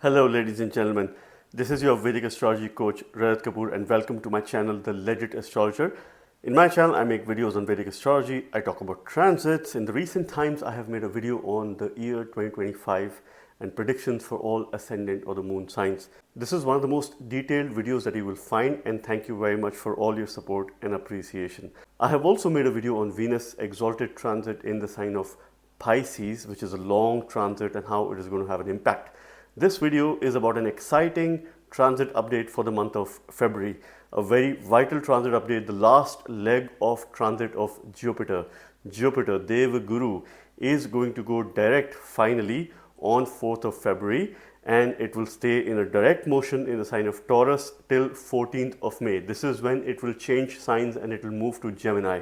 Hello ladies and gentlemen, this is your Vedic astrology coach Rajat Kapoor and welcome to my channel The Legit Astrologer. In my channel I make videos on Vedic astrology, I talk about transits. In the recent times I have made a video on the year 2025 and predictions for all ascendant or the moon signs. This is one of the most detailed videos that you will find, and thank you very much for all your support and appreciation. I have also made a video on Venus exalted transit in the sign of Pisces, which is a long transit and how it is going to have an impact. This video is about an exciting transit update for the month of February, a very vital transit update, the last leg of transit of Jupiter. Jupiter, Deva Guru, is going to go direct finally on 4th of February, and it will stay in a direct motion in the sign of Taurus till 14th of May. This is when it will change signs and it will move to Gemini.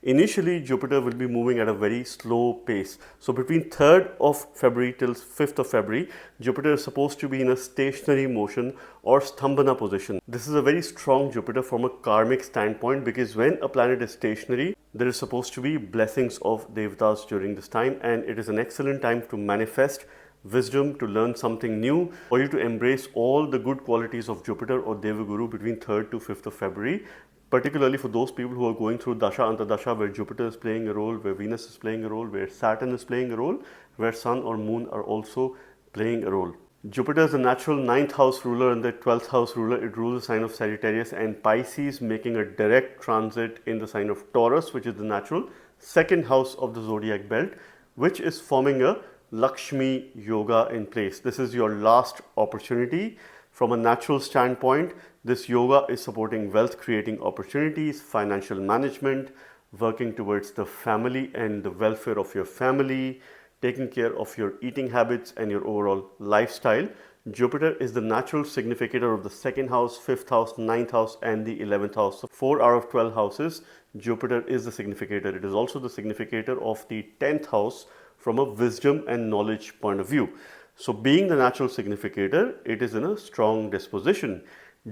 Initially, Jupiter will be moving at a very slow pace. So between 3rd of February till 5th of February, Jupiter is supposed to be in a stationary motion or Stambhana position. This is a very strong Jupiter from a karmic standpoint, because when a planet is stationary, there is supposed to be blessings of Devatas during this time, and it is an excellent time to manifest wisdom, to learn something new, for you to embrace all the good qualities of Jupiter or Devaguru between 3rd to 5th of February. Particularly for those people who are going through Dasha Antardasha, where Jupiter is playing a role, where Venus is playing a role, where Saturn is playing a role, where Sun or Moon are also playing a role. Jupiter is the natural 9th house ruler and the 12th house ruler. It rules the sign of Sagittarius and Pisces, making a direct transit in the sign of Taurus, which is the natural 2nd house of the zodiac belt, which is forming a Lakshmi yoga in place. This is your last opportunity. From a natural standpoint, this yoga is supporting wealth creating opportunities, financial management, working towards the family and the welfare of your family, taking care of your eating habits and your overall lifestyle. Jupiter is the natural significator of the 2nd house, 5th house, 9th house and the 11th house. So 4 out of 12 houses, Jupiter is the significator. It is also the significator of the 10th house from a wisdom and knowledge point of view. So being the natural significator, it is in a strong disposition.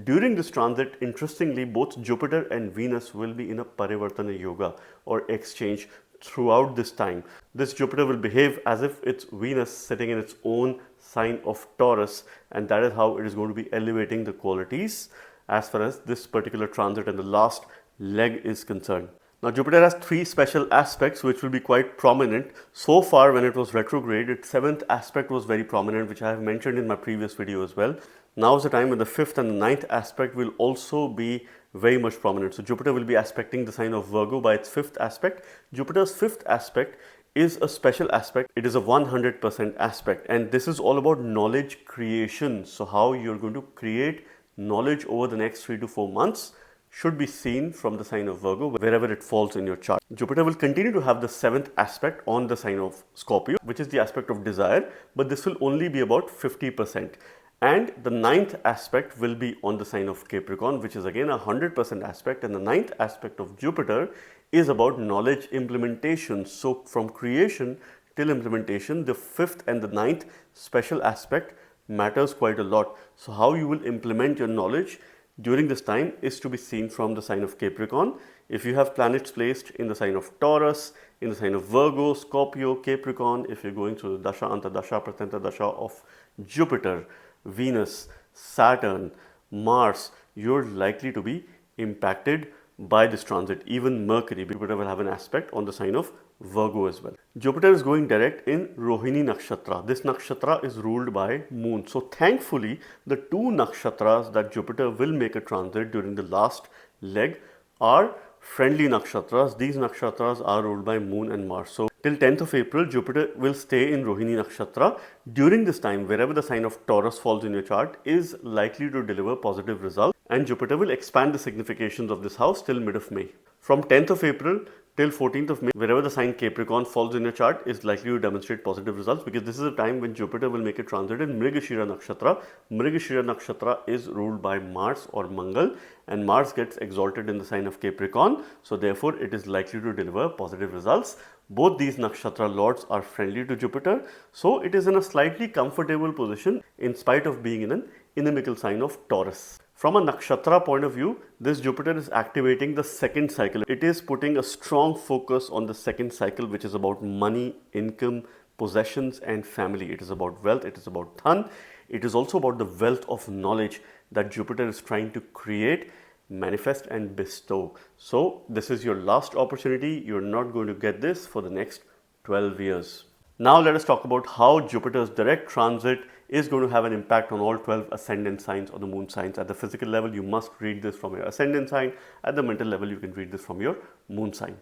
During this transit, interestingly, both Jupiter and Venus will be in a parivartan yoga or exchange throughout this time. This Jupiter will behave as if it's Venus sitting in its own sign of Taurus, and that is how it is going to be elevating the qualities as far as this particular transit and the last leg is concerned. Now, Jupiter has 3 special aspects which will be quite prominent. So far, when it was retrograde, its 7th aspect was very prominent, which I have mentioned in my previous video as well. Now is the time when the 5th and the 9th aspect will also be very much prominent. So Jupiter will be aspecting the sign of Virgo by its 5th aspect. Jupiter's 5th aspect is a special aspect. It is a 100% aspect, and this is all about knowledge creation. So how you're going to create knowledge over the next 3 to 4 months should be seen from the sign of Virgo, wherever it falls in your chart. Jupiter will continue to have the 7th aspect on the sign of Scorpio, which is the aspect of desire, but this will only be about 50%. And the 9th aspect will be on the sign of Capricorn, which is again a 100% aspect, and the 9th aspect of Jupiter is about knowledge implementation. So from creation till implementation, the 5th and the 9th special aspect matters quite a lot. So how you will implement your knowledge during this time is to be seen from the sign of Capricorn. If you have planets placed in the sign of Taurus, in the sign of Virgo, Scorpio, Capricorn, if you're going through the Dasha, Antardasha, Pratanta Dasha of Jupiter, Venus, Saturn, Mars, you're likely to be impacted by this transit. Even Mercury, Jupiter will have an aspect on the sign of Virgo as well. Jupiter is going direct in Rohini nakshatra. This nakshatra is ruled by Moon. So thankfully, the 2 nakshatras that Jupiter will make a transit during the last leg are friendly nakshatras. These nakshatras are ruled by Moon and Mars. So till 10th of April, Jupiter will stay in Rohini nakshatra. During this time, wherever the sign of Taurus falls in your chart is likely to deliver positive results, and Jupiter will expand the significations of this house till mid of May. From 10th of April till 14th of May, wherever the sign Capricorn falls in your chart is likely to demonstrate positive results, because this is a time when Jupiter will make a transit in Mrigshira nakshatra. Mrigshira nakshatra is ruled by Mars or Mangal, and Mars gets exalted in the sign of Capricorn. So therefore, it is likely to deliver positive results. Both these nakshatra lords are friendly to Jupiter, so it is in a slightly comfortable position in spite of being in an inimical sign of Taurus. From a nakshatra point of view, this Jupiter is activating the 2nd cycle. It is putting a strong focus on the 2nd cycle, which is about money, income, possessions and family. It is about wealth, it is about dhan. It is also about the wealth of knowledge that Jupiter is trying to create, manifest and bestow. So this is your last opportunity. You're not going to get this for the next 12 years. Now let us talk about how Jupiter's direct transit is going to have an impact on all 12 ascendant signs or the moon signs. At the physical level, you must read this from your ascendant sign. At the mental level, you can read this from your moon sign.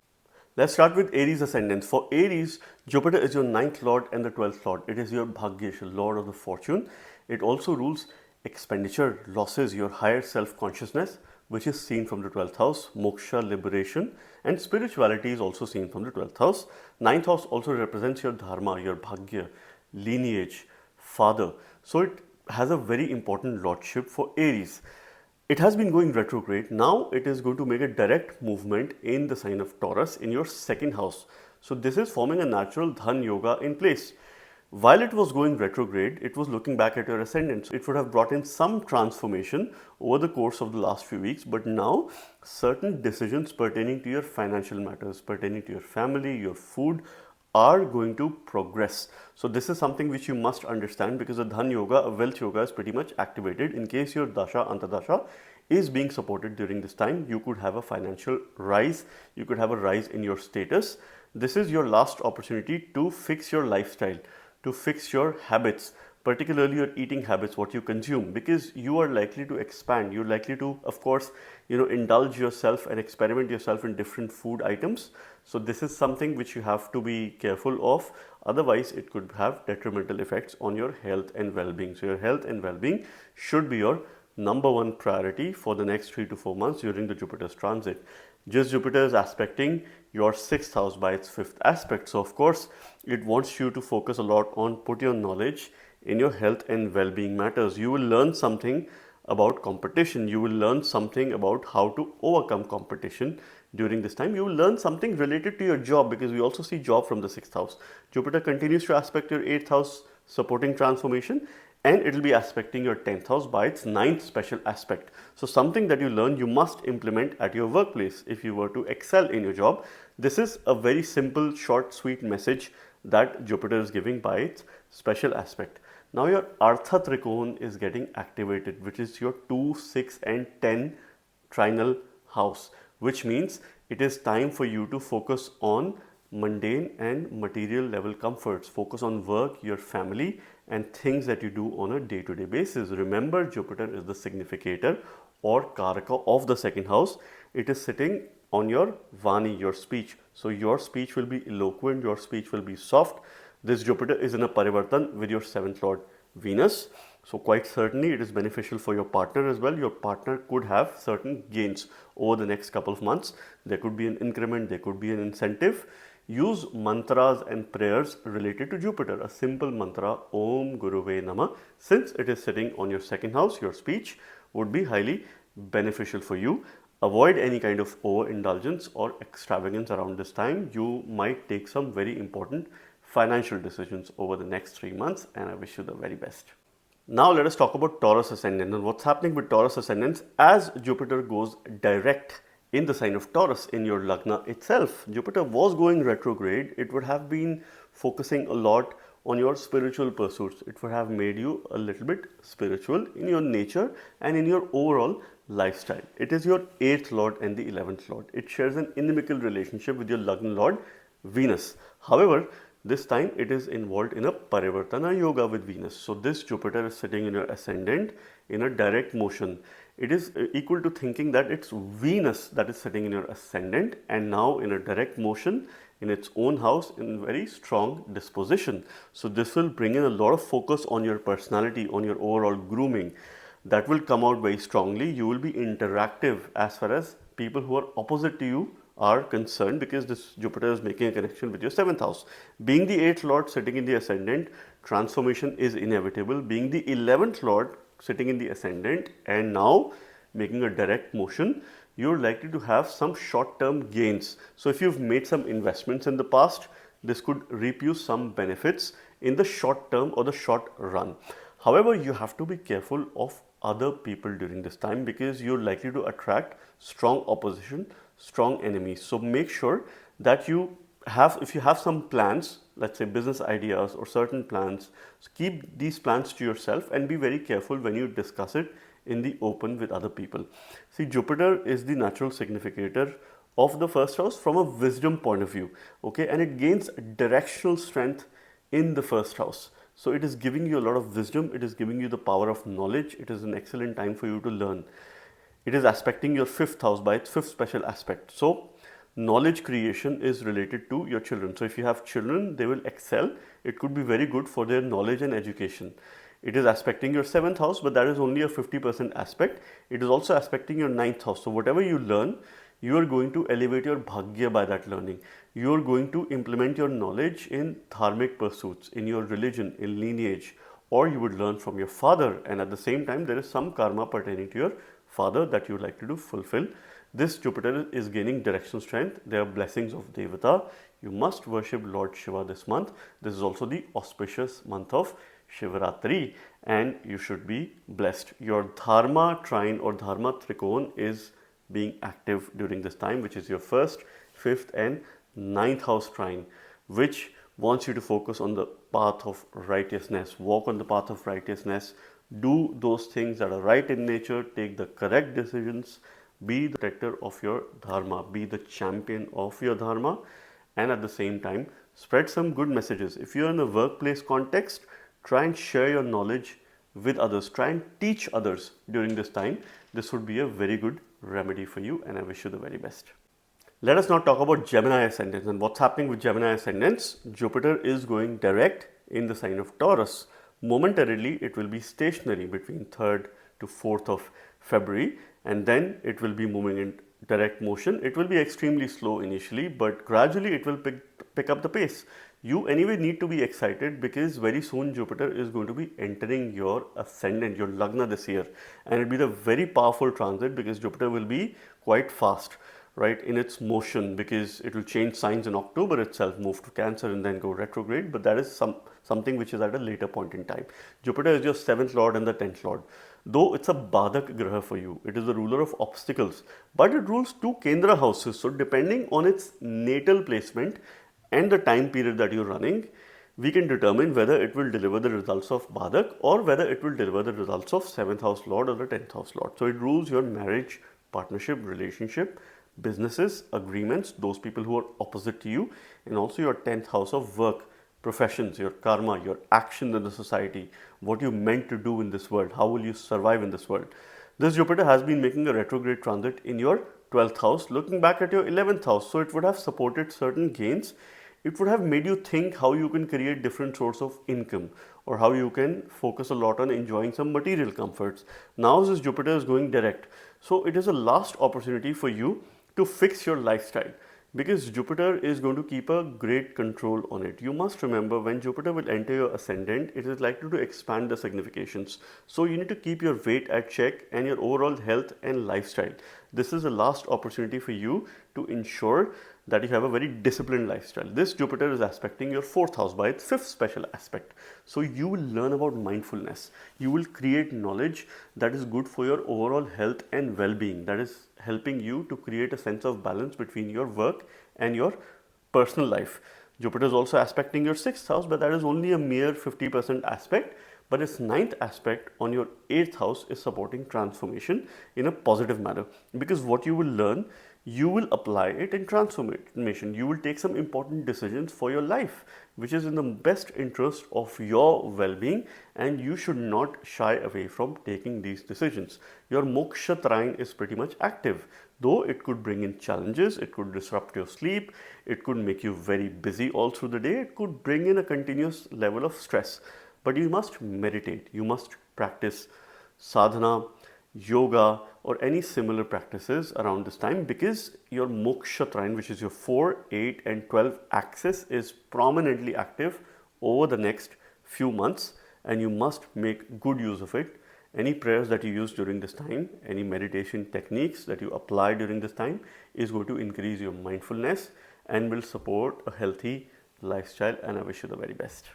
Let's start with Aries ascendants. For Aries, Jupiter is your 9th lord and the 12th lord. It is your Bhagyesh, lord of the fortune. It also rules expenditure, losses, your higher self-consciousness, which is seen from the 12th house, moksha, liberation, and spirituality is also seen from the 12th house. 9th house also represents your dharma, your bhagya, lineage, father. So it has a very important lordship for Aries. It has been going retrograde. Now it is going to make a direct movement in the sign of Taurus in your 2nd house. So this is forming a natural dhan yoga in place. While it was going retrograde, it was looking back at your ascendant. So it would have brought in some transformation over the course of the last few weeks. But now certain decisions pertaining to your financial matters, pertaining to your family, your food, are going to progress. So this is something which you must understand, because the dhan yoga, a wealth yoga, is pretty much activated. In case your dasha, antadasha is being supported during this time, you could have a financial rise, you could have a rise in your status. This is your last opportunity to fix your lifestyle, to fix your habits, particularly your eating habits, what you consume, because you are likely to expand. You're likely to, of course, indulge yourself and experiment yourself in different food items. So this is something which you have to be careful of. Otherwise, it could have detrimental effects on your health and well-being. So your health and well-being should be your number one priority for the next 3 to 4 months during the Jupiter's transit. Just Jupiter is aspecting your 6th house by its 5th aspect. So of course, it wants you to focus a lot on put your knowledge in your health and well-being matters. You will learn something about competition. You will learn something about how to overcome competition during this time. You will learn something related to your job, because we also see job from the 6th house. Jupiter continues to aspect your 8th house, supporting transformation, and it will be aspecting your 10th house by its 9th special aspect. So something that you learn, you must implement at your workplace if you were to excel in your job. This is a very simple, short, sweet message that Jupiter is giving by its special aspect. Now your Artha Trikon is getting activated, which is your 2, 6 and 10 trinal house, which means it is time for you to focus on mundane and material level comforts. Focus on work, your family and things that you do on a day-to-day basis. Remember, Jupiter is the significator or Karaka of the 2nd house. It is sitting on your Vani, your speech. So your speech will be eloquent, your speech will be soft. This Jupiter is in a parivartan with your 7th lord Venus. So quite certainly it is beneficial for your partner as well. Your partner could have certain gains over the next couple of months. There could be an increment, there could be an incentive. Use mantras and prayers related to Jupiter. A simple mantra, Om Guruve Namah, since it is sitting on your 2nd house, your speech would be highly beneficial for you. Avoid any kind of overindulgence or extravagance around this time. You might take some very important financial decisions over the next 3 months, and I wish you the very best. Now let us talk about Taurus ascendant and what's happening with Taurus ascendants as Jupiter goes direct in the sign of Taurus in your Lagna itself. Jupiter was going retrograde. It would have been focusing a lot on your spiritual pursuits. It would have made you a little bit spiritual in your nature and in your overall lifestyle. It is your 8th lord and the 11th lord. It shares an inimical relationship with your Lagna lord Venus. However, this time it is involved in a parivartana yoga with Venus. So this Jupiter is sitting in your ascendant in a direct motion. It is equal to thinking that it's Venus that is sitting in your ascendant and now in a direct motion in its own house in very strong disposition. So this will bring in a lot of focus on your personality, on your overall grooming. That will come out very strongly. You will be interactive as far as people who are opposite to you are concerned, because this Jupiter is making a connection with your 7th house. Being the 8th lord sitting in the ascendant, transformation is inevitable. Being the 11th lord sitting in the ascendant and now making a direct motion, you're likely to have some short-term gains. So if you've made some investments in the past, this could reap you some benefits in the short term or the short run. However, you have to be careful of other people during this time, because you're likely to attract strong opposition, strong enemies. So make sure that you have, if you have some plans let's say business ideas or certain plans, so keep these plans to yourself and be very careful when you discuss it in the open with other people. See, Jupiter is the natural significator of the first house from a wisdom point of view, okay, and it gains directional strength in the first house. So it is giving you a lot of wisdom, it is giving you the power of knowledge, it is an excellent time for you to learn. It is aspecting your fifth house by its fifth special aspect. So knowledge creation is related to your children. So if you have children, they will excel. It could be very good for their knowledge and education. It is aspecting your seventh house, but that is only a 50% aspect. It is also aspecting your ninth house. So whatever you learn, you are going to elevate your bhagya by that learning. You are going to implement your knowledge in dharmic pursuits, in your religion, in lineage, or you would learn from your father, and at the same time there is some karma pertaining to your father that you would like to do fulfill. This Jupiter is gaining direction strength. There are blessings of Devata. You must worship Lord Shiva this month. This is also the auspicious month of Shivaratri, and you should be blessed. Your Dharma trine or Dharma trikon is being active during this time, which is your first, fifth and ninth house trine, which wants you to focus on the path of righteousness, walk on the path of righteousness, do those things that are right in nature, take the correct decisions, be the protector of your dharma, be the champion of your dharma, and at the same time spread some good messages. If you're in a workplace context, try and share your knowledge with others, try and teach others during this time. This would be a very good remedy for you, and I wish you the very best. Let us now talk about Gemini ascendants and what's happening with Gemini ascendants. Jupiter is going direct in the sign of Taurus. Momentarily, it will be stationary between 3rd to 4th of February, and then it will be moving in direct motion. It will be extremely slow initially, but gradually it will pick up the pace. You anyway need to be excited because very soon Jupiter is going to be entering your ascendant, your Lagna this year, and it will be a very powerful transit because Jupiter will be quite fast, right, in its motion, because it will change signs in October itself, move to Cancer and then go retrograde, but that is something which is at a later point in time. Jupiter is your 7th lord and the 10th lord. Though it's a Badak Graha for you, it is the ruler of obstacles, but it rules 2 Kendra houses. So depending on its natal placement and the time period that you're running, we can determine whether it will deliver the results of Badak or whether it will deliver the results of 7th house lord or the 10th house lord. So it rules your marriage, partnership, relationship, businesses, agreements, those people who are opposite to you, and also your 10th house of work, professions, your karma, your actions in the society, what you meant to do in this world, how will you survive in this world. This Jupiter has been making a retrograde transit in your 12th house, looking back at your 11th house. So it would have supported certain gains. It would have made you think how you can create different sources of income or how you can focus a lot on enjoying some material comforts. Now this Jupiter is going direct. So it is a last opportunity for you to fix your lifestyle, because Jupiter is going to keep a great control on it. You must remember, when Jupiter will enter your ascendant, it is likely to expand the significations. So you need to keep your weight at check and your overall health and lifestyle. This is the last opportunity for you to ensure that you have a very disciplined lifestyle. This Jupiter is aspecting your 4th house by its 5th special aspect. So you will learn about mindfulness. You will create knowledge that is good for your overall health and well-being. That is helping you to create a sense of balance between your work and your personal life. Jupiter is also aspecting your 6th house, but that is only a mere 50% aspect. But its 9th aspect on your 8th house is supporting transformation in a positive manner, because what you will learn, you will apply it in transformation. You will take some important decisions for your life, which is in the best interest of your well-being, and you should not shy away from taking these decisions. Your moksha trine is pretty much active, though it could bring in challenges, it could disrupt your sleep, it could make you very busy all through the day, it could bring in a continuous level of stress. But you must meditate, you must practice sadhana, yoga, or any similar practices around this time, because your moksha trine, which is your 4, 8 and 12 axis, is prominently active over the next few months, and you must make good use of it. Any prayers that you use during this time, any meditation techniques that you apply during this time is going to increase your mindfulness and will support a healthy lifestyle, and I wish you the very best.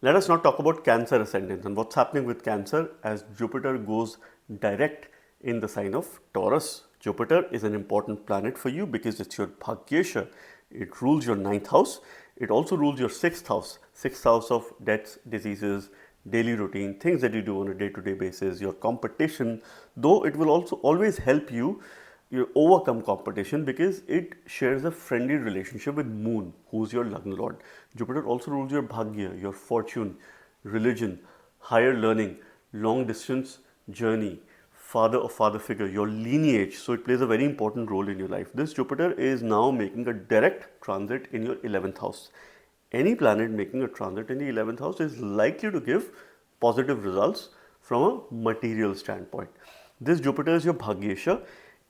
Let us now talk about Cancer ascendants and what's happening with Cancer as Jupiter goes direct in the sign of Taurus. Jupiter is an important planet for you because it's your Bhagyesha. It rules your 9th house. It also rules your sixth house of debts, diseases, daily routine, things that you do on a day-to-day basis, your competition, though it will also always help you overcome competition because it shares a friendly relationship with Moon, who's your Lagna Lord. Jupiter also rules your Bhagya, your fortune, religion, higher learning, long distance journey, father or father figure, your lineage. So it plays a very important role in your life. This Jupiter is now making a direct transit in your 11th house. Any planet making a transit in the 11th house is likely to give positive results from a material standpoint. This Jupiter is your Bhagyesha.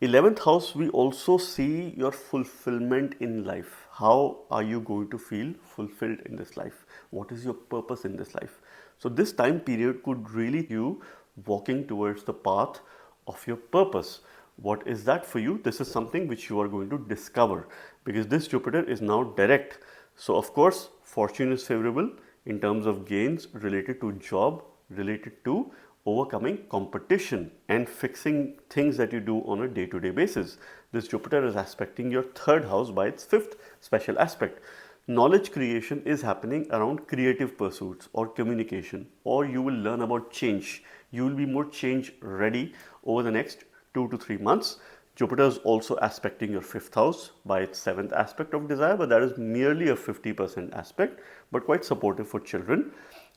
11th house, we also see your fulfillment in life. How are you going to feel fulfilled in this life? What is your purpose in this life? So this time period could really you walking towards the path of your purpose. What is that for you? This is something which you are going to discover because this Jupiter is now direct. So of course, fortune is favorable in terms of gains related to job, related to overcoming competition and fixing things that you do on a day-to-day basis. This Jupiter is aspecting your third house by its fifth special aspect. Knowledge creation is happening around creative pursuits or communication, or you will learn about change. You will be more change ready over the next 2 to 3 months. Jupiter is also aspecting your fifth house by its seventh aspect of desire, but that is merely a 50% aspect, but quite supportive for children.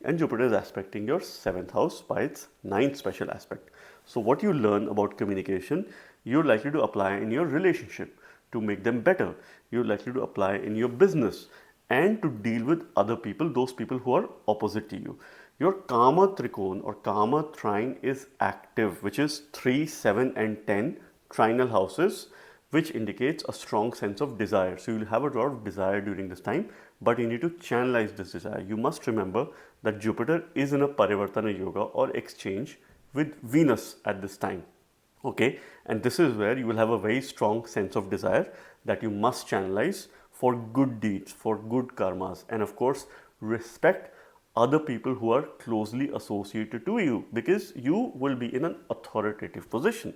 And Jupiter is aspecting your seventh house by its ninth special aspect. So what you learn about communication, you're likely to apply in your relationship to make them better. You're likely to apply in your business and to deal with other people, those people who are opposite to you. Your Kama Trikon or Kama Trine is active, which is 3, 7 and 10 trinal houses, which indicates a strong sense of desire. So you'll have a lot of desire during this time, but you need to channelize this desire. You must remember that Jupiter is in a parivartana yoga or exchange with Venus at this time. Okay, and this is where you will have a very strong sense of desire that you must channelize for good deeds, for good karmas, and of course respect other people who are closely associated to you, because you will be in an authoritative position.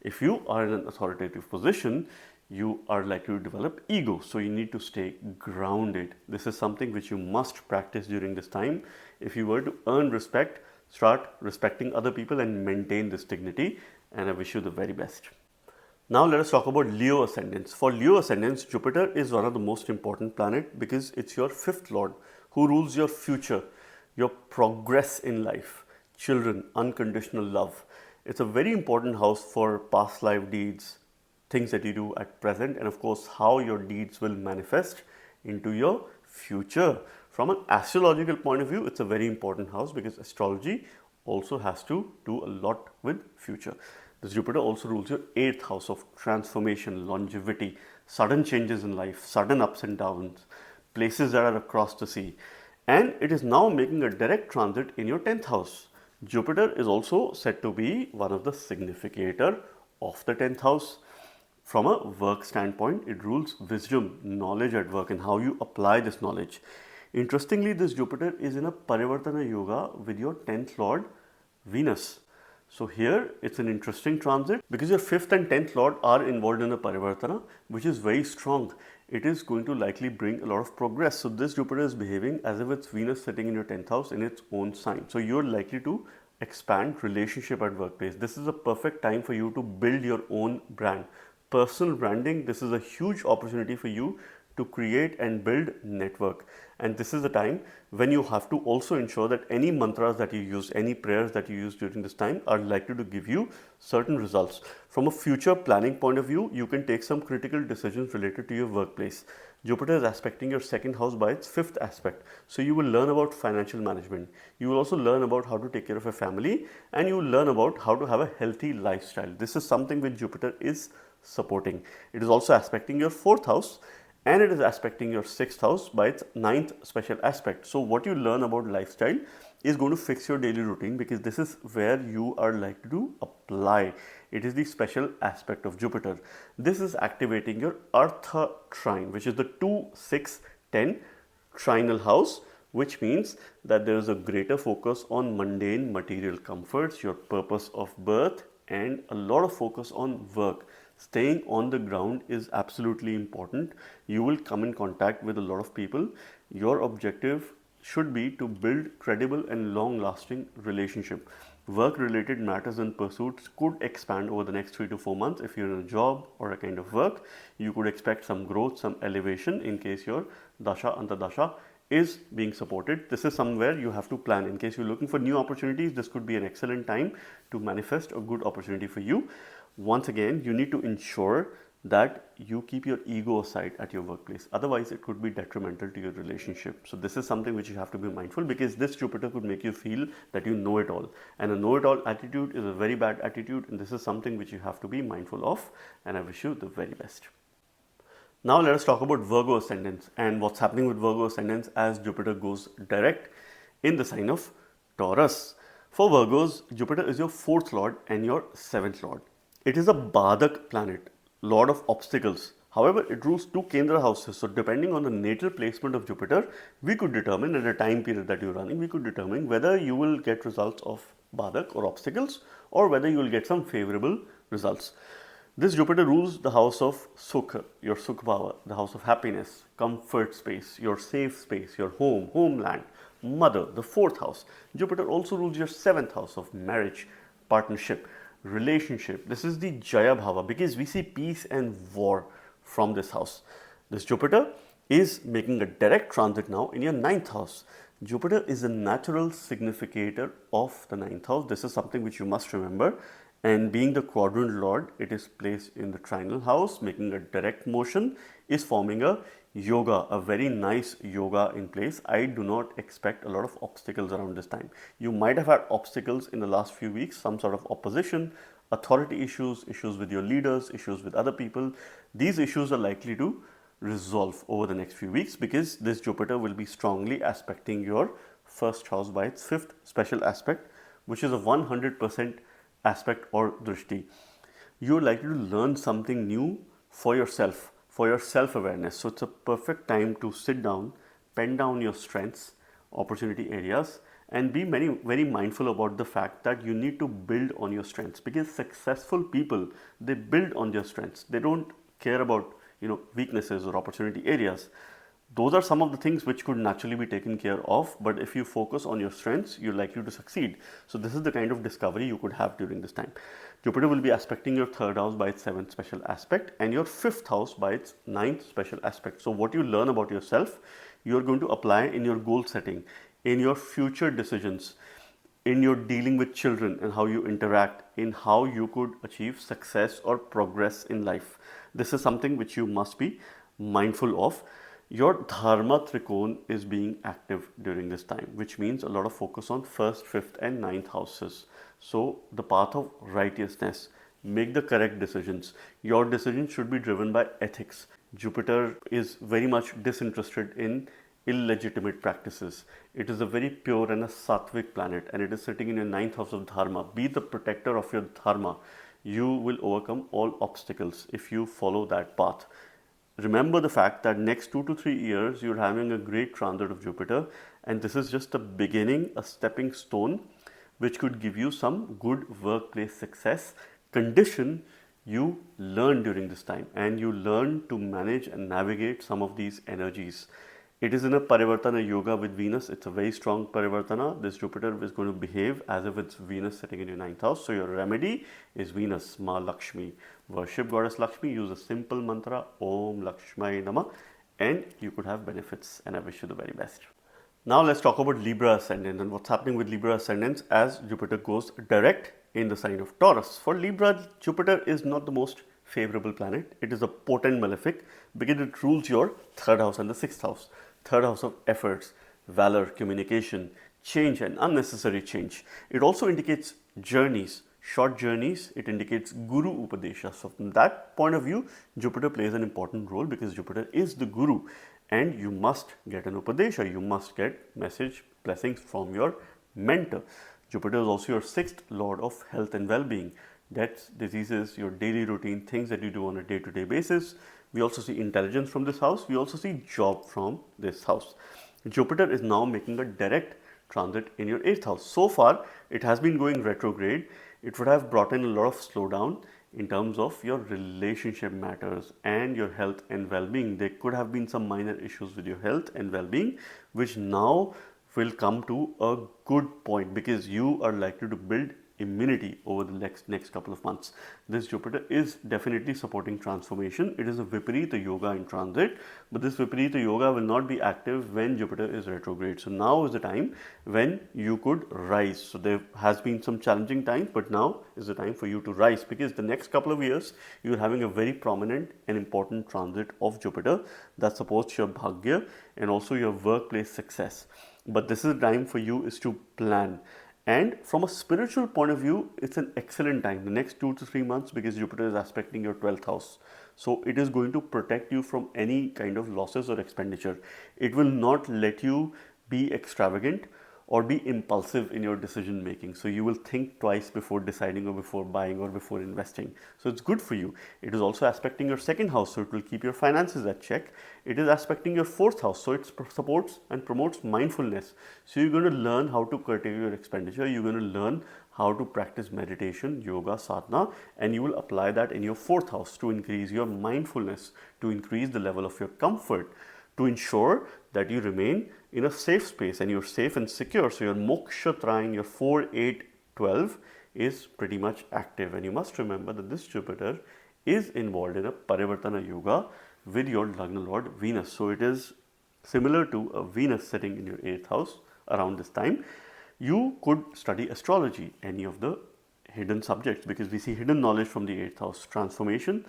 If you are in an authoritative position, you are likely to develop ego. So you need to stay grounded. This is something which you must practice during this time. If you were to earn respect, start respecting other people and maintain this dignity. And I wish you the very best. Now let us talk about Leo Ascendants. For Leo Ascendants, Jupiter is one of the most important planet because it's your fifth lord who rules your future, your progress in life, children, unconditional love. It's a very important house for past life deeds, things that you do at present, and of course how your deeds will manifest into your future. From an astrological point of view, it's a very important house because astrology also has to do a lot with future. This Jupiter also rules your 8th house of transformation, longevity, sudden changes in life, sudden ups and downs, places that are across the sea. And it is now making a direct transit in your 10th house. Jupiter is also said to be one of the significator of the 10th house. From a work standpoint, it rules wisdom, knowledge at work, and how you apply this knowledge. Interestingly, this Jupiter is in a parivartana yoga with your 10th lord Venus. So here it's an interesting transit because your 5th and 10th lord are involved in a parivartana, which is very strong. It is going to likely bring a lot of progress. So this Jupiter is behaving as if it's Venus sitting in your 10th house in its own sign. So you're likely to expand relationship at workplace. This is a perfect time for you to build your own brand. Personal branding, this is a huge opportunity for you to create and build network. And this is the time when you have to also ensure that any mantras that you use, any prayers that you use during this time are likely to give you certain results. From a future planning point of view, you can take some critical decisions related to your workplace. Jupiter is aspecting your 2nd house by its 5th aspect. So you will learn about financial management. You will also learn about how to take care of a family, and you will learn about how to have a healthy lifestyle. This is something which Jupiter is supporting. It is also aspecting your 4th house, and it is aspecting your 6th house by its 9th special aspect. So what you learn about lifestyle is going to fix your daily routine because this is where you are likely to apply. It is the special aspect of Jupiter. This is activating your Artha trine, which is the 2, 6, 10 trinal house, which means that there is a greater focus on mundane material comforts, your purpose of birth, and a lot of focus on work. Staying on the ground is absolutely important. You will come in contact with a lot of people. Your objective should be to build credible and long-lasting relationship. Work-related matters and pursuits could expand over the next 3 to 4 months. If you're in a job or a kind of work, you could expect some growth, some elevation in case your dasha antardasha is being supported. This is somewhere you have to plan. In case you're looking for new opportunities, this could be an excellent time to manifest a good opportunity for you. Once again, you need to ensure that you keep your ego aside at your workplace. Otherwise, it could be detrimental to your relationship. So this is something which you have to be mindful, because this Jupiter could make you feel that you know it all. And a know it all attitude is a very bad attitude, and this is something which you have to be mindful of. And I wish you the very best. Now let us talk about Virgo Ascendants and what's happening with Virgo Ascendants as Jupiter goes direct in the sign of Taurus. For Virgos, Jupiter is your 4th lord and your 7th lord. It is a Badak planet, lord of obstacles. However, it rules 2 Kendra houses. So depending on the natal placement of Jupiter, we could determine at a time period that you're running, we could determine whether you will get results of Badak or obstacles, or whether you will get some favorable results. This Jupiter rules the house of Sukha, your Sukha Bhava, the house of happiness, comfort space, your safe space, your home, homeland, mother, the 4th house. Jupiter also rules your 7th house of marriage, partnership, relationship. This is the Jaya Bhava, because we see peace and war from this house. This Jupiter is making a direct transit now in your 9th house. Jupiter is a natural significator of the 9th house. This is something which you must remember. And being the quadrant lord, it is placed in the trinal house, making a direct motion, is forming a yoga, a very nice yoga in place. I do not expect a lot of obstacles around this time. You might have had obstacles in the last few weeks, some sort of opposition, authority issues, issues with your leaders, issues with other people. These issues are likely to resolve over the next few weeks, because this Jupiter will be strongly aspecting your 1st house by its 5th special aspect, which is a 100% aspect or drishti. You're likely to learn something new for yourself, for your self-awareness. So it's a perfect time to sit down, pen down your strengths, opportunity areas, and be very mindful about the fact that you need to build on your strengths, because successful people, they build on their strengths. They don't care about weaknesses or opportunity areas. Those are some of the things which could naturally be taken care of, but if you focus on your strengths, you're likely to succeed. So this is the kind of discovery you could have during this time. Jupiter will be aspecting your 3rd house by its 7th special aspect and your 5th house by its 9th special aspect. So what you learn about yourself, you're going to apply in your goal setting, in your future decisions, in your dealing with children and how you interact, in how you could achieve success or progress in life. This is something which you must be mindful of. Your Dharma Trikon is being active during this time, which means a lot of focus on 1st, 5th and 9th houses. So the path of righteousness, make the correct decisions. Your decisions should be driven by ethics. Jupiter is very much disinterested in illegitimate practices. It is a very pure and a sattvic planet, and it is sitting in your 9th house of Dharma. Be the protector of your Dharma. You will overcome all obstacles if you follow that path. Remember the fact that next 2 to 3 years you're having a great transit of Jupiter, and this is just a beginning, a stepping stone which could give you some good workplace success, condition you learn during this time and you learn to manage and navigate some of these energies. It is in a parivartana yoga with Venus. It's a very strong parivartana. This Jupiter is going to behave as if it's Venus sitting in your 9th house. So your remedy is Venus, Ma Lakshmi. Worship goddess Lakshmi, use a simple mantra, Om Lakshmai Nama, and you could have benefits, and I wish you the very best. Now let's talk about Libra Ascendants and what's happening with Libra Ascendants as Jupiter goes direct in the sign of Taurus. For Libra, Jupiter is not the most favorable planet. It is a potent malefic because it rules your 3rd house and the 6th house. 3rd house of efforts, valor, communication, change and unnecessary change. It also indicates journeys, short journeys. It indicates Guru Upadesha. So from that point of view, Jupiter plays an important role because Jupiter is the Guru and you must get an Upadesha. You must get message, blessings from your mentor. Jupiter is also your 6th lord of health and well-being. Deaths, diseases, your daily routine, things that you do on a day-to-day basis. We also see intelligence from this house. We also see job from this house. Jupiter is now making a direct transit in your 8th house. So far, it has been going retrograde. It would have brought in a lot of slowdown in terms of your relationship matters and your health and well-being. There could have been some minor issues with your health and well-being, which now will come to a good point because you are likely to build immunity over the next couple of months. This Jupiter is definitely supporting transformation. It is a Viparita Yoga in transit, but this Viparita Yoga will not be active when Jupiter is retrograde. So now is the time when you could rise. So there has been some challenging times, but now is the time for you to rise, because the next couple of years you're having a very prominent and important transit of Jupiter that supports your bhagya and also your workplace success. But this is the time for you is to plan. And from a spiritual point of view, it's an excellent time, the next 2 to 3 months, because Jupiter is aspecting your 12th house. So it is going to protect you from any kind of losses or expenditure. It will not let you be extravagant or be impulsive in your decision making. So you will think twice before deciding or before buying or before investing. So it's good for you. It is also aspecting your 2nd house, so it will keep your finances at check. It is aspecting your 4th house, so it supports and promotes mindfulness. So you're going to learn how to curtail your expenditure. You're going to learn how to practice meditation, yoga, sadhana, and you will apply that in your 4th house to increase your mindfulness, to increase the level of your comfort, to ensure that you remain in a safe space and you're safe and secure. So your moksha trine, your 4, 8, 12 is pretty much active. And you must remember that this Jupiter is involved in a parivartana yoga with your Lagna Lord Venus. So it is similar to a Venus sitting in your 8th house around this time. You could study astrology, any of the hidden subjects, because we see hidden knowledge from the 8th house, transformation,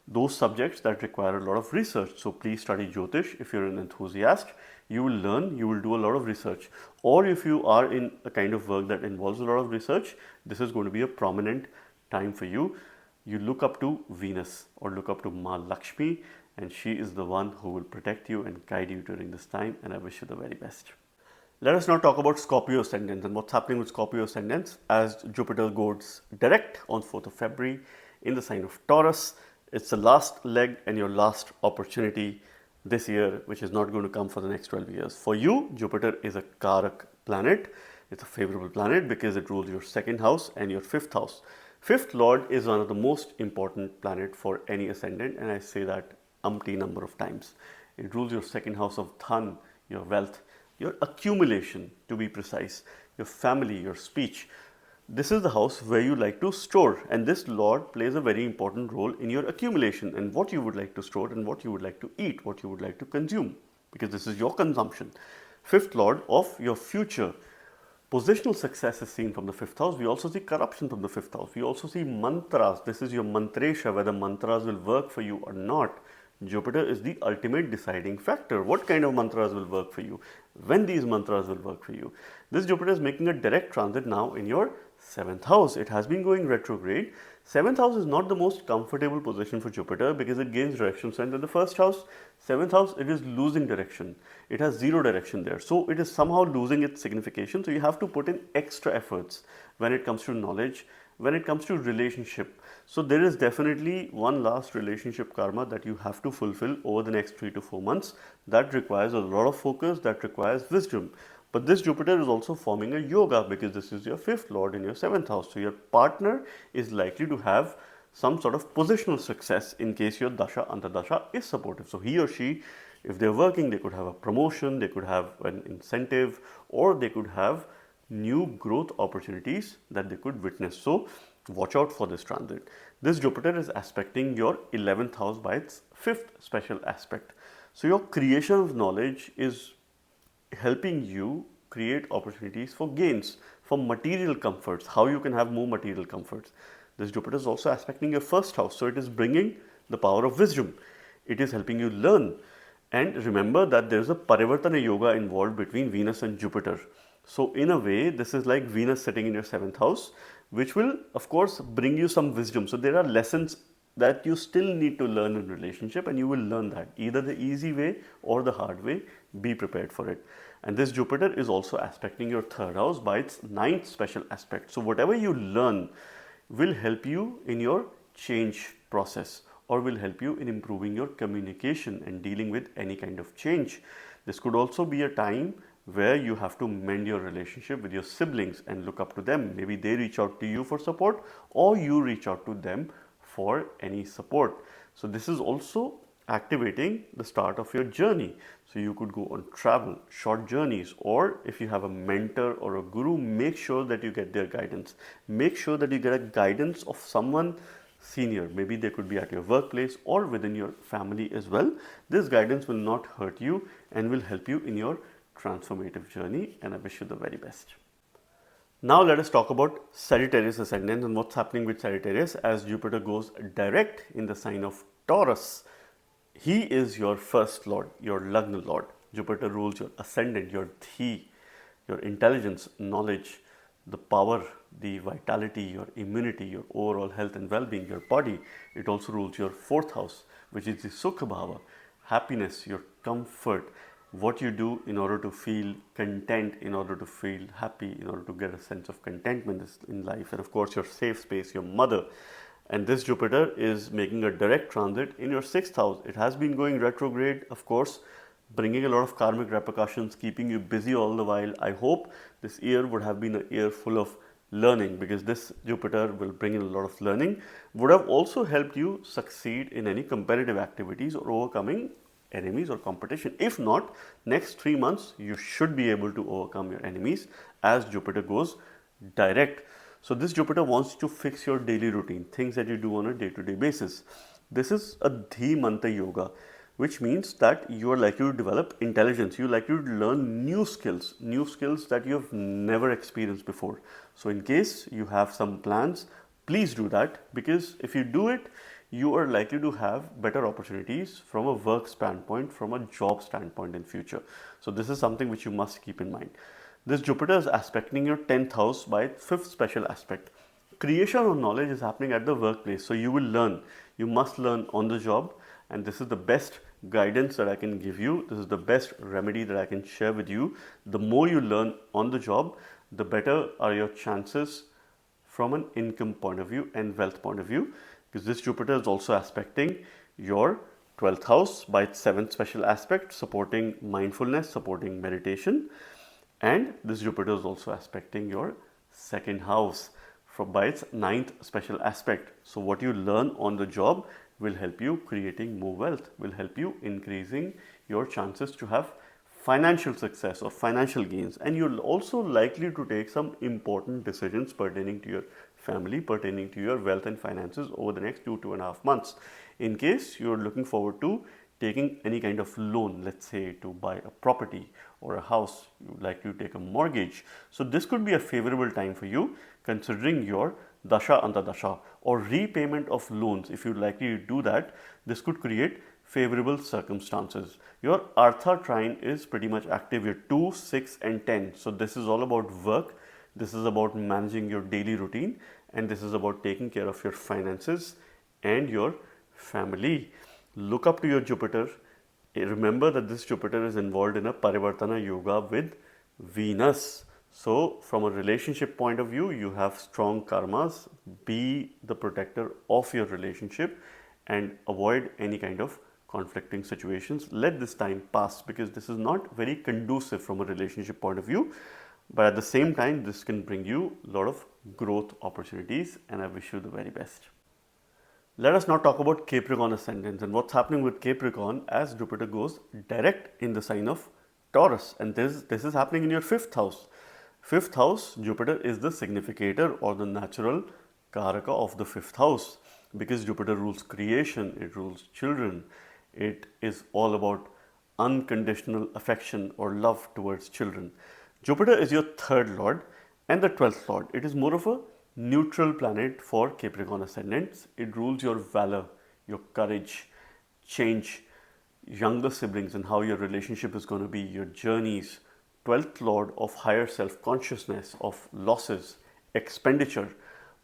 those subjects that require a lot of research. So please study Jyotish if you're an enthusiast. You will learn, you will do a lot of research. Or if you are in a kind of work that involves a lot of research, this is going to be a prominent time for you. You look up to Venus or look up to Ma Lakshmi, and she is the one who will protect you and guide you during this time, and I wish you the very best. Let us now talk about Scorpio Ascendants and what's happening with Scorpio Ascendants as Jupiter goes direct on 4th of February in the sign of Taurus. It's the last leg and your last opportunity this year, which is not going to come for the next 12 years. For you, Jupiter is a Karak planet. It's a favorable planet because it rules your 2nd house and your 5th house. 5th Lord is one of the most important planet for any ascendant, and I say that umpty number of times. It rules your 2nd house of Dhan, your wealth, your accumulation, to be precise, your family, your speech. This is the house where you like to store, and this Lord plays a very important role in your accumulation and what you would like to store and what you would like to eat, what you would like to consume, because this is your consumption. 5th Lord of your future. Positional success is seen from the 5th house. We also see corruption from the 5th house. We also see mantras. This is your mantresha, whether mantras will work for you or not. Jupiter is the ultimate deciding factor. What kind of mantras will work for you? When these mantras will work for you? This Jupiter is making a direct transit now in your 7th house. It has been going retrograde. 7th house is not the most comfortable position for Jupiter because it gains direction. So in the 1st house, 7th house, it is losing direction. It has 0 direction there. So it is somehow losing its signification. So you have to put in extra efforts when it comes to knowledge, when it comes to relationship. So there is definitely one last relationship karma that you have to fulfill over the next 3 to 4 months. That requires a lot of focus, that requires wisdom. But this Jupiter is also forming a yoga because this is your 5th Lord in your 7th house. So your partner is likely to have some sort of positional success in case your Dasha Antardasha is supportive. So he or she, if they're working, they could have a promotion, they could have an incentive, or they could have new growth opportunities that they could witness. So watch out for this transit. This Jupiter is aspecting your 11th house by its 5th special aspect. So your creation of knowledge is helping you create opportunities for gains, for material comforts, how you can have more material comforts. This Jupiter is also aspecting your 1st house. So it is bringing the power of wisdom. It is helping you learn. And remember that there is a parivartana yoga involved between Venus and Jupiter. So in a way, this is like Venus sitting in your 7th house, which will of course bring you some wisdom. So there are lessons that you still need to learn in relationship, and you will learn that either the easy way or the hard way. Be prepared for it. And this Jupiter is also aspecting your 3rd house by its 9th special aspect. So whatever you learn will help you in your change process or will help you in improving your communication and dealing with any kind of change. This could also be a time where you have to mend your relationship with your siblings and look up to them. Maybe they reach out to you for support or you reach out to them for any support. So this is also activating the start of your journey. So you could go on travel, short journeys, or if you have a mentor or a guru, make sure that you get their guidance. Make sure that you get a guidance of someone senior. Maybe they could be at your workplace or within your family as well. This guidance will not hurt you and will help you in your transformative journey, and I wish you the very best. Now let us talk about Sagittarius ascendant and what's happening with Sagittarius as Jupiter goes direct in the sign of Taurus. He is your first lord, your Lagna lord. Jupiter rules your ascendant, your Thi, your intelligence, knowledge, the power, the vitality, your immunity, your overall health and well-being, your body. It also rules your fourth house, which is the Sukha Bhava, happiness, your comfort, what you do in order to feel content, in order to feel happy, in order to get a sense of contentment in life, and of course your safe space, your mother. And this Jupiter is making a direct transit in your sixth house. It has been going retrograde, of course, bringing a lot of karmic repercussions, keeping you busy all the while. I hope this year would have been a year full of learning, because this Jupiter will bring in a lot of learning, would have also helped you succeed in any competitive activities or overcoming enemies or competition. If not, next 3 months you should be able to overcome your enemies as Jupiter goes direct. So this Jupiter wants to fix your daily routine, things that you do on a day-to-day basis. This is a Dhimanta yoga, which means that you are likely to develop intelligence. You are likely to learn new skills that you have never experienced before. So in case you have some plans, please do that, because if you do it, you are likely to have better opportunities from a work standpoint, from a job standpoint in future. So this is something which you must keep in mind. This Jupiter is aspecting your 10th house by its 5th special aspect. Creation of knowledge is happening at the workplace. So you will learn. You must learn on the job, and this is the best guidance that I can give you. This is the best remedy that I can share with you. The more you learn on the job, the better are your chances from an income point of view and wealth point of view, because this Jupiter is also aspecting your 12th house by its 7th special aspect, supporting mindfulness, supporting meditation. And this Jupiter is also aspecting your 2nd house by its 9th special aspect. So what you learn on the job will help you creating more wealth, will help you increasing your chances to have financial success or financial gains. And you're also likely to take some important decisions pertaining to your family, pertaining to your wealth and finances over the next 2.5 months. In case you're looking forward to taking any kind of loan, let's say to buy a property or a house, you would like to take a mortgage. So this could be a favorable time for you, considering your Dasha Antadasha or repayment of loans. If you'd likely to do that, this could create favorable circumstances. Your Artha trine is pretty much active, your 2, 6 and 10. So this is all about work. This is about managing your daily routine, and this is about taking care of your finances and your family. Look up to your Jupiter. Remember that this Jupiter is involved in a parivartana yoga with Venus. So from a relationship point of view, you have strong karmas. Be the protector of your relationship and avoid any kind of conflicting situations. Let this time pass, because this is not very conducive from a relationship point of view. But at the same time, this can bring you a lot of growth opportunities, and I wish you the very best. Let us now talk about Capricorn ascendants and what's happening with Capricorn as Jupiter goes direct in the sign of Taurus. And this is happening in your 5th house. 5th house, Jupiter is the significator or the natural karaka of the 5th house, because Jupiter rules creation, it rules children. It is all about unconditional affection or love towards children. Jupiter is your 3rd lord and the 12th lord. It is more of a neutral planet for Capricorn ascendants. It rules your valor, your courage, change, younger siblings and how your relationship is going to be, your journeys. 12th lord of higher self-consciousness, of losses, expenditure,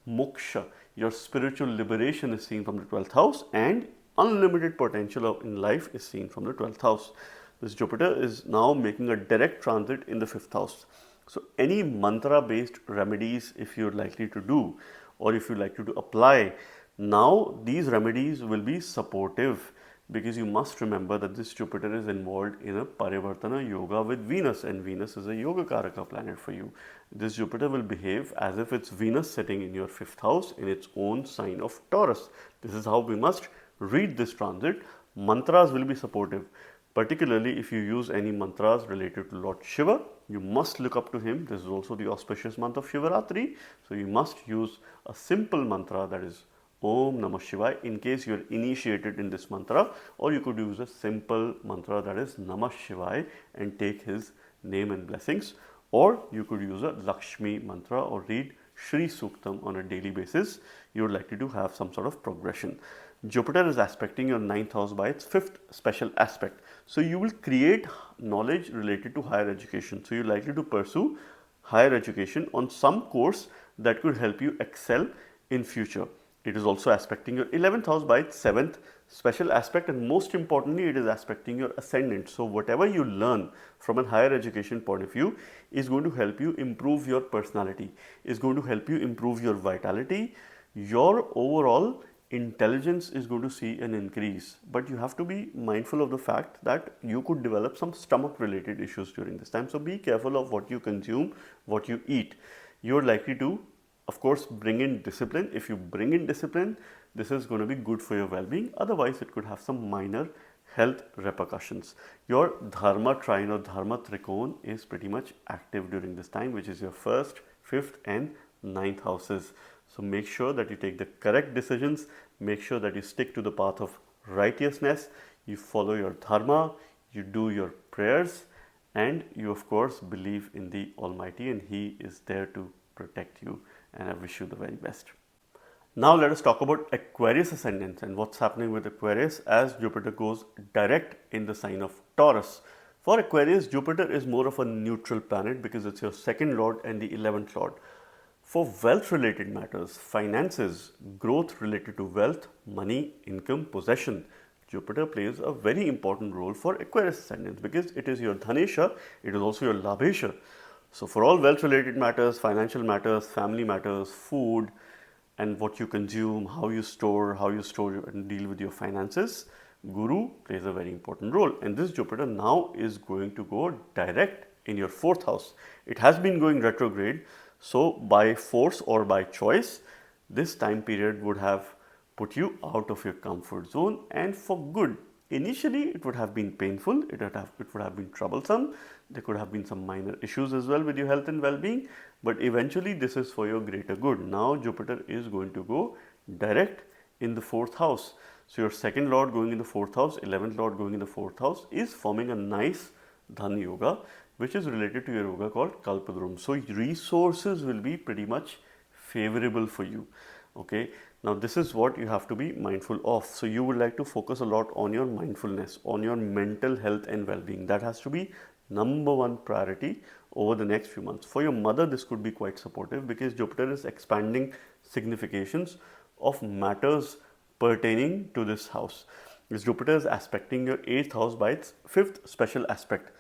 moksha. Your spiritual liberation is seen from the 12th house, and unlimited potential in life is seen from the 12th house. This Jupiter is now making a direct transit in the 5th house. So any mantra based remedies, if you're likely to do, or if you're likely to apply, now these remedies will be supportive. because you must remember that this Jupiter is involved in a parivartana yoga with Venus, and Venus is a yoga karaka planet for you. This Jupiter will behave as if it's Venus sitting in your 5th house in its own sign of Taurus. This is how we must read this transit. Mantras will be supportive. Particularly if you use any mantras related to Lord Shiva, you must look up to him. This is also the auspicious month of Shivaratri. So you must use a simple mantra, that is Om Namah Shivaya, in case you are initiated in this mantra, or you could use a simple mantra, that is Namah Shivaya, and take his name and blessings. Or you could use a Lakshmi mantra or read Shri Suktam on a daily basis. You are likely to have some sort of progression. Jupiter is aspecting your 9th house by its 5th special aspect. So you will create knowledge related to higher education. So you're likely to pursue higher education on some course that could help you excel in future. It is also aspecting your 11th house by its 7th special aspect, and most importantly it is aspecting your ascendant. So whatever you learn from a higher education point of view is going to help you improve your personality, is going to help you improve your vitality. Your overall intelligence is going to see an increase, but you have to be mindful of the fact that you could develop some stomach related issues during this time. So be careful of what you consume, what you eat. You're likely to, of course, bring in discipline. If you bring in discipline, this is going to be good for your well-being. Otherwise, it could have some minor health repercussions. Your dharma trine or dharma trikon is pretty much active during this time, which is your 1st, 5th and 9th houses. So make sure that you take the correct decisions, make sure that you stick to the path of righteousness, you follow your dharma, you do your prayers, and you of course believe in the Almighty, and He is there to protect you, and I wish you the very best. Now let us talk about Aquarius ascendants and what's happening with Aquarius as Jupiter goes direct in the sign of Taurus. For Aquarius, Jupiter is more of a neutral planet because it's your 2nd lord and the 11th lord. For wealth related matters, finances, growth related to wealth, money, income, possession, Jupiter plays a very important role for Aquarius ascendants because it is your Dhanesha, it is also your Labhesha. So for all wealth related matters, financial matters, family matters, food, and what you consume, how you store and deal with your finances, Guru plays a very important role. And this Jupiter now is going to go direct in your 4th house. It has been going retrograde. So by force or by choice, this time period would have put you out of your comfort zone, and for good. Initially, it would have been painful, it would have been troublesome, there could have been some minor issues as well with your health and well-being, but eventually this is for your greater good. Now Jupiter is going to go direct in the 4th house. So your 2nd lord going in the 4th house, 11th lord going in the 4th house is forming a nice Dhan Yoga, which is related to your yoga called Kalpadrum. So resources will be pretty much favorable for you. Okay. Now this is what you have to be mindful of. So you would like to focus a lot on your mindfulness, on your mental health and well-being. That has to be number 1 priority over the next few months. For your mother, this could be quite supportive because Jupiter is expanding significations of matters pertaining to this house. This Jupiter is aspecting your 8th house by its 5th special aspect.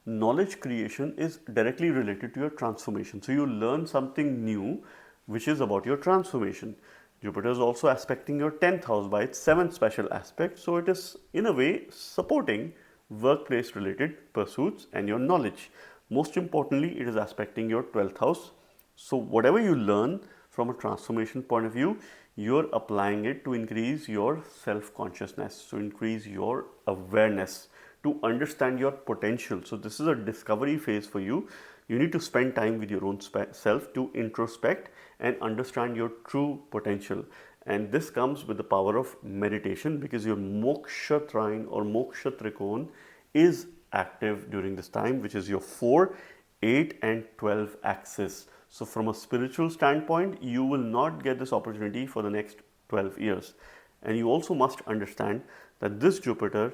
Knowledge creation is directly related to your transformation. So you learn something new which is about your transformation. Jupiter is also aspecting your 10th house by its 7th special aspect. So it is in a way supporting workplace related pursuits and your knowledge. Most importantly, it is aspecting your 12th house. So whatever you learn from a transformation point of view, you're applying it to increase your self-consciousness, to increase your awareness, to understand your potential. So this is a discovery phase for you. You need to spend time with your own self to introspect and understand your true potential. And this comes with the power of meditation because your moksha trine or moksha trikon is active during this time, which is your 4, 8 and 12 axis. So from a spiritual standpoint, you will not get this opportunity for the next 12 years. And you also must understand that this Jupiter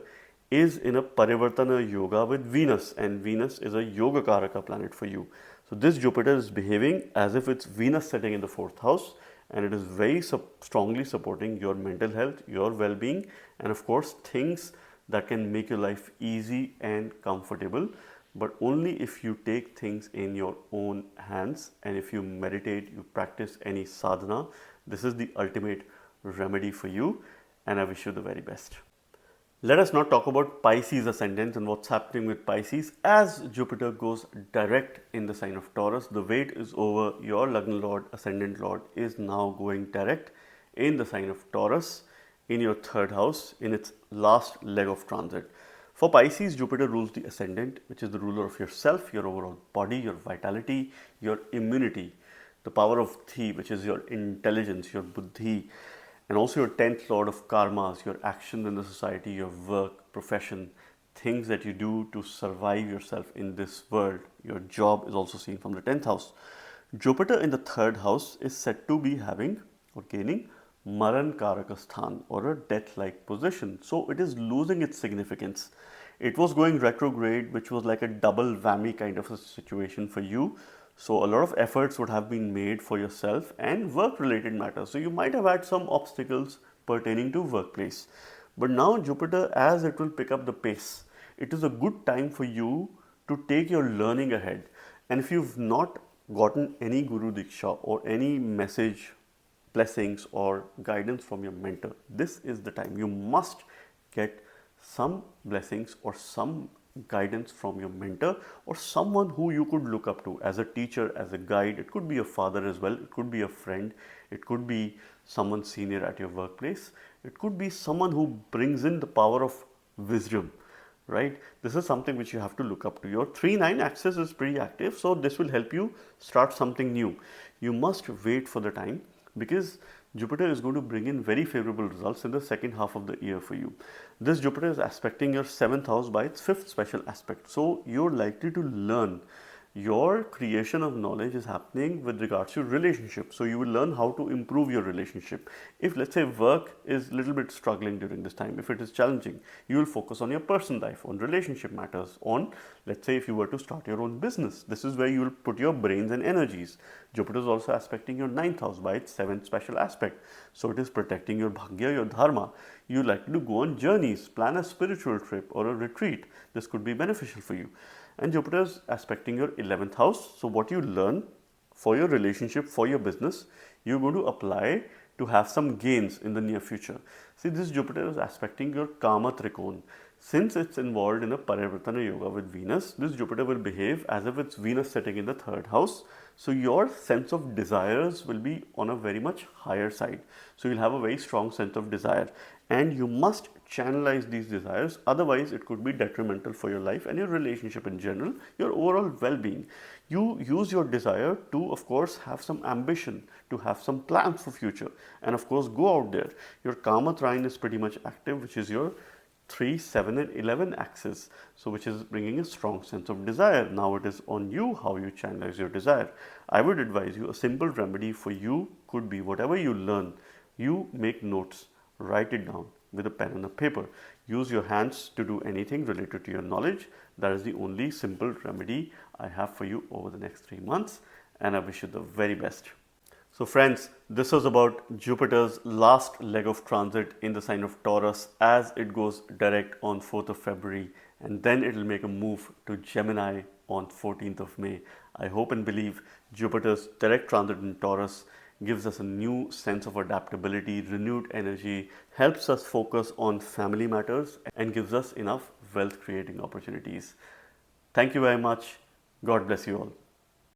is in a parivartana yoga with Venus, and Venus is a yoga karaka planet for you. So this Jupiter is behaving as if it's Venus sitting in the 4th house, and it is very strongly supporting your mental health, your well-being, and of course things that can make your life easy and comfortable, but only if you take things in your own hands and if you meditate, you practice any sadhana. This is the ultimate remedy for you, and I wish you the very best. Let us now talk about Pisces ascendants and what's happening with Pisces as Jupiter goes direct in the sign of Taurus. The wait is over. Your Lagna Lord, ascendant Lord, is now going direct in the sign of Taurus in your third house in its last leg of transit. For Pisces, Jupiter rules the ascendant, which is the ruler of yourself, your overall body, your vitality, your immunity, the power of Thi, which is your intelligence, your buddhi, and also your 10th lord of karmas, your actions in the society, your work, profession, things that you do to survive yourself in this world. Your job is also seen from the 10th house. Jupiter in the third house is said to be having or gaining Maran Karakasthan or a death like position. So it is losing its significance. It was going retrograde, which was like a double whammy kind of a situation for you. So a lot of efforts would have been made for yourself and work related matters. So you might have had some obstacles pertaining to workplace. But now Jupiter, as it will pick up the pace, it is a good time for you to take your learning ahead. And if you've not gotten any Guru Diksha or any message, blessings or guidance from your mentor, this is the time. You must get some blessings or some guidance from your mentor or someone who you could look up to as a teacher, as a guide. It could be a father as well, it could be a friend, it could be someone senior at your workplace, it could be someone who brings in the power of wisdom, right? This is something which you have to look up to. Your 3-9 axis is pretty active, so this will help you start something new. You must wait for the time because Jupiter is going to bring in very favorable results in the second half of the year for you. This Jupiter is aspecting your 7th house by its 5th special aspect. So you're likely to learn. Your creation of knowledge is happening with regards to relationship. So you will learn how to improve your relationship. If let's say work is a little bit struggling during this time, if it is challenging, you will focus on your personal life, on relationship matters, on let's say if you were to start your own business. This is where you will put your brains and energies. Jupiter is also aspecting your 9th house by its 7th special aspect. So it is protecting your bhagya, your dharma. You likely to go on journeys, plan a spiritual trip or a retreat. This could be beneficial for you. And Jupiter is aspecting your 11th house. So what you learn for your relationship, for your business, you're going to apply to have some gains in the near future. See, this Jupiter is aspecting your Kama Trikon. Since it's involved in a parivartan yoga with Venus, this Jupiter will behave as if it's Venus sitting in the third house. So your sense of desires will be on a very much higher side. So you'll have a very strong sense of desire and you must channelize these desires, otherwise it could be detrimental for your life and your relationship in general, your overall well-being. You use your desire to of course have some ambition, to have some plans for future and of course go out there. Your Kama trine is pretty much active, which is your 3, 7 and 11 axis, so which is bringing a strong sense of desire. Now it is on you how you channelize your desire. I would advise you a simple remedy for you could be whatever you learn, you make notes, write it down with a pen and a paper. Use your hands to do anything related to your knowledge. That is the only simple remedy I have for you over the next 3 months and I wish you the very best. So friends, this was about Jupiter's last leg of transit in the sign of Taurus as it goes direct on 4th of February and then it will make a move to Gemini on 14th of May. I hope and believe Jupiter's direct transit in Taurus gives us a new sense of adaptability, renewed energy, helps us focus on family matters and gives us enough wealth creating opportunities. Thank you very much. God bless you all.